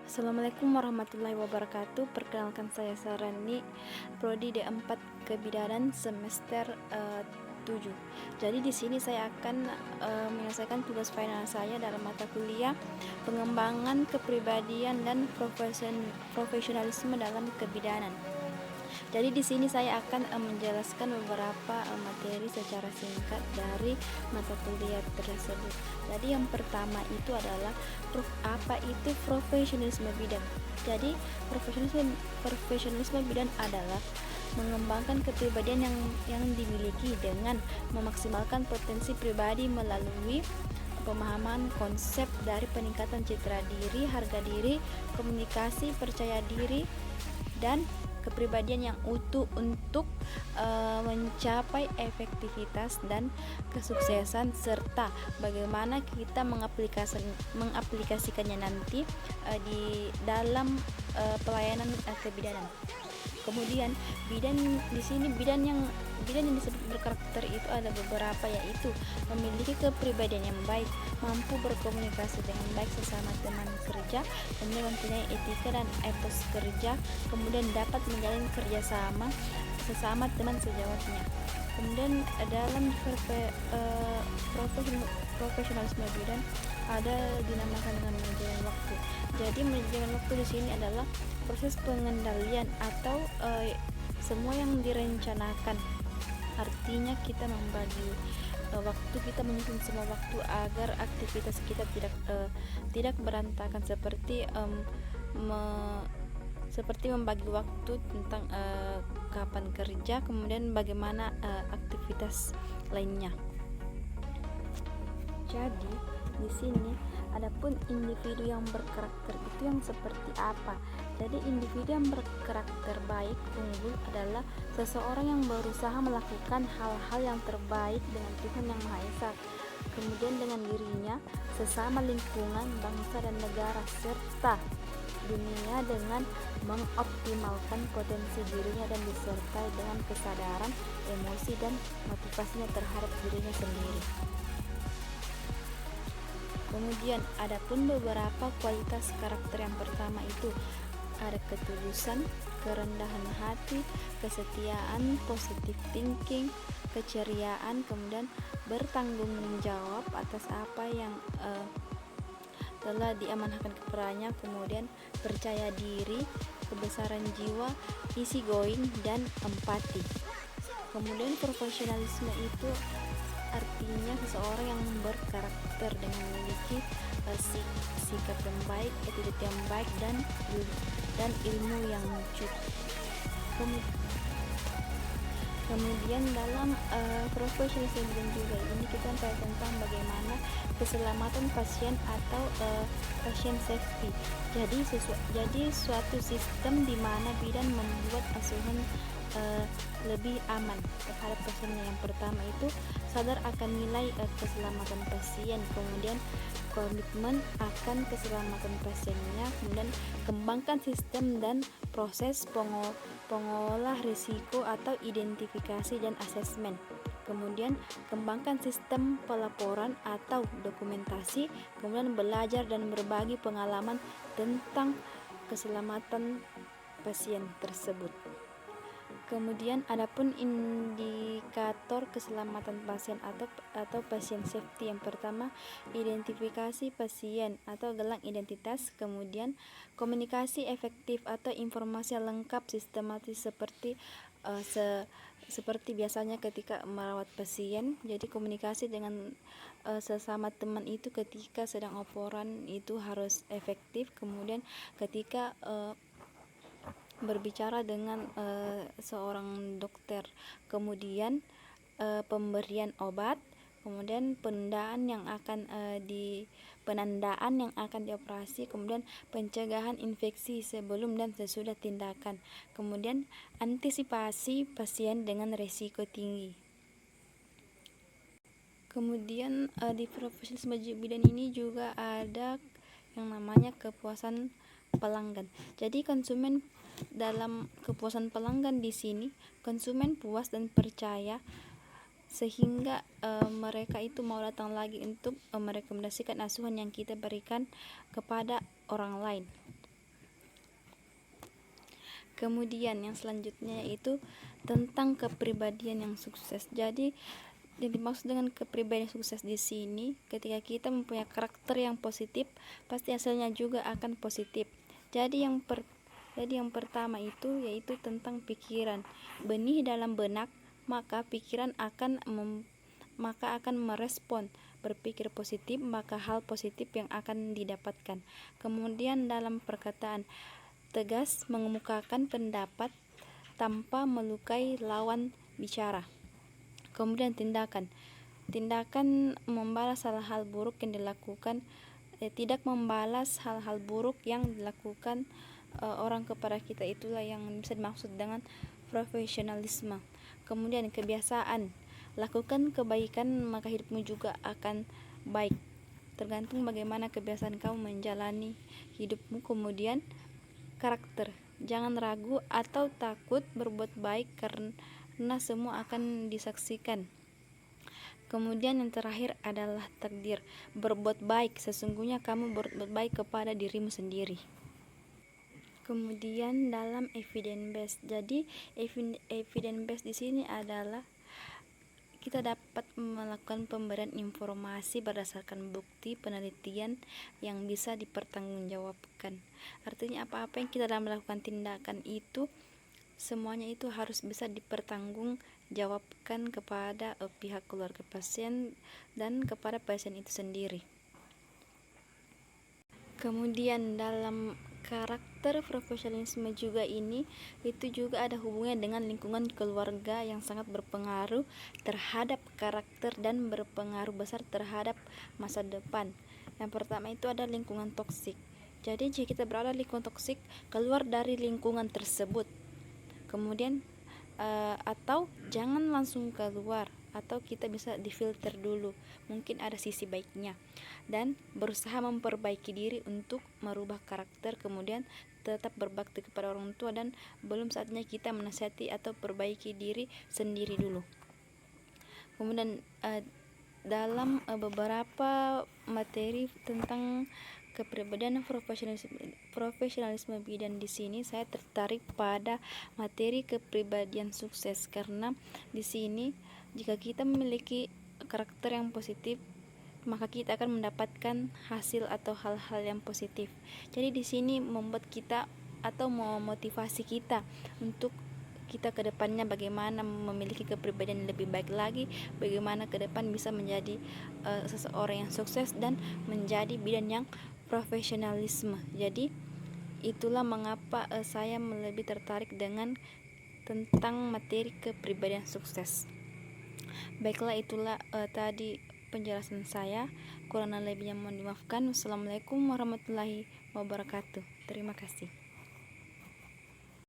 Assalamualaikum warahmatullahi wabarakatuh. Perkenalkan saya Sarani, prodi D4 Kebidanan semester 7. Jadi di sini saya akan menyelesaikan tugas final saya dalam mata kuliah pengembangan kepribadian dan profesionalisme dalam kebidanan. Jadi di sini saya akan menjelaskan beberapa materi secara singkat dari mata kuliah tersebut. Jadi yang pertama itu adalah apa itu profesionalisme bidan. Jadi profesionalisme bidan adalah mengembangkan kepribadian yang dimiliki dengan memaksimalkan potensi pribadi melalui pemahaman konsep dari peningkatan citra diri, harga diri, komunikasi, percaya diri, dan kepribadian yang utuh untuk mencapai efektivitas dan kesuksesan, serta bagaimana kita mengaplikasikannya nanti di dalam pelayanan kebidanan. Kemudian bidan yang disebut berkarakter itu ada beberapa, yaitu memiliki kepribadian yang baik, mampu berkomunikasi dengan baik sesama teman kerja, kemudian mempunyai etika dan etos kerja, kemudian dapat menjalin kerjasama sesama teman sejawatnya. Kemudian dalam profesionalisme bidan ada dinamakan dengan manajemen waktu. Jadi manajemen waktu di sini adalah proses pengendalian atau semua yang direncanakan. Artinya kita membagi waktu, kita menyusun semua waktu agar aktivitas kita tidak berantakan, seperti membagi waktu tentang kapan kerja, kemudian bagaimana aktivitas lainnya. Jadi di sini adapun individu yang berkarakter itu yang seperti apa? Jadi individu yang berkarakter baik unggul adalah seseorang yang berusaha melakukan hal-hal yang terbaik dengan Tuhan Yang Maha Esa, kemudian dengan dirinya, sesama lingkungan, bangsa dan negara, serta dunia, dengan mengoptimalkan potensi dirinya dan disertai dengan kesadaran, emosi, dan motivasinya terhadap dirinya sendiri. Kemudian adapun beberapa kualitas karakter. Yang pertama itu ada ketulusan, kerendahan hati, kesetiaan, positive thinking, keceriaan, kemudian bertanggung jawab atas apa yang telah diamanahkan kepadanya, kemudian percaya diri, kebesaran jiwa, easy going, dan empati. Kemudian profesionalisme itu artinya seseorang yang berkarakter dengan memiliki sikap yang baik, attitude yang baik, dan ilmu yang cukup. Kemudian dalam profesionalisme juga ini kita tahu tentang bagaimana keselamatan pasien atau patient safety. Jadi suatu sistem di mana bidan membuat asuhan lebih aman terhadap pasiennya. Yang pertama itu sadar akan nilai keselamatan pasien, kemudian komitmen akan keselamatan pasiennya, kemudian kembangkan sistem dan proses pengolah risiko atau identifikasi dan asesmen, kemudian kembangkan sistem pelaporan atau dokumentasi, kemudian belajar dan berbagi pengalaman tentang keselamatan pasien tersebut. Kemudian adapun indikator keselamatan pasien atau patient safety. Yang pertama, identifikasi pasien atau gelang identitas, kemudian komunikasi efektif atau informasi lengkap sistematis seperti biasanya ketika merawat pasien. Jadi komunikasi dengan sesama teman itu ketika sedang operan itu harus efektif. Kemudian ketika berbicara dengan seorang dokter, kemudian pemberian obat, kemudian penandaan yang akan dioperasi, kemudian pencegahan infeksi sebelum dan sesudah tindakan, kemudian antisipasi pasien dengan risiko tinggi. Kemudian di profesionalisme bidan ini juga ada yang namanya kepuasan pelanggan. Jadi dalam kepuasan pelanggan di sini, konsumen puas dan percaya sehingga mereka itu mau datang lagi untuk merekomendasikan asuhan yang kita berikan kepada orang lain. Kemudian yang selanjutnya yaitu tentang kepribadian yang sukses. Jadi yang dimaksud dengan kepribadian sukses di sini, ketika kita mempunyai karakter yang positif, pasti hasilnya juga akan positif. Jadi yang pertama itu yaitu tentang pikiran. Benih dalam benak, maka pikiran akan merespon. Berpikir positif, maka hal positif yang akan didapatkan. Kemudian dalam perkataan, tegas mengemukakan pendapat tanpa melukai lawan bicara. Kemudian tindakan membalas hal-hal buruk yang dilakukan, tidak membalas hal-hal buruk yang dilakukan orang kepada kita, itulah yang bisa dimaksud dengan profesionalisme. Kemudian kebiasaan, lakukan kebaikan maka hidupmu juga akan baik, tergantung bagaimana kebiasaan kamu menjalani hidupmu. Kemudian karakter, jangan ragu atau takut berbuat baik karena semua akan disaksikan. Kemudian yang terakhir adalah takdir, berbuat baik, sesungguhnya kamu berbuat baik kepada dirimu sendiri. Kemudian dalam evidence based, jadi evidence based di sini adalah kita dapat melakukan pemberian informasi berdasarkan bukti penelitian yang bisa dipertanggungjawabkan. Artinya apa-apa yang kita dalam melakukan tindakan itu, semuanya itu harus bisa dipertanggungjawabkan kepada pihak keluarga pasien dan kepada pasien itu sendiri. Kemudian dalam karakter profesionalisme juga ini, itu juga ada hubungannya dengan lingkungan keluarga yang sangat berpengaruh terhadap karakter dan berpengaruh besar terhadap masa depan. Yang pertama itu ada lingkungan toksik. Jadi jika kita berada di lingkungan toksik, keluar dari lingkungan tersebut. Kemudian atau jangan langsung keluar, atau kita bisa difilter dulu, mungkin ada sisi baiknya, dan berusaha memperbaiki diri untuk merubah karakter. Kemudian tetap berbakti kepada orang tua, dan belum saatnya kita menasihati atau perbaiki diri sendiri dulu. Kemudian dalam beberapa materi tentang kepribadian profesionalisme bidan di sini, saya tertarik pada materi kepribadian sukses, karena di sini jika kita memiliki karakter yang positif, maka kita akan mendapatkan hasil atau hal-hal yang positif. Jadi di sini membuat kita atau memotivasi kita untuk kita ke depannya bagaimana memiliki kepribadian yang lebih baik lagi, bagaimana ke depan bisa menjadi seseorang yang sukses dan menjadi bidan yang profesionalisme. Jadi itulah mengapa saya lebih tertarik dengan tentang materi kepribadian sukses. Baiklah, itulah tadi penjelasan saya. Kurang lebihnya mohon dimaafkan. Wassalamualaikum warahmatullahi wabarakatuh. Terima kasih.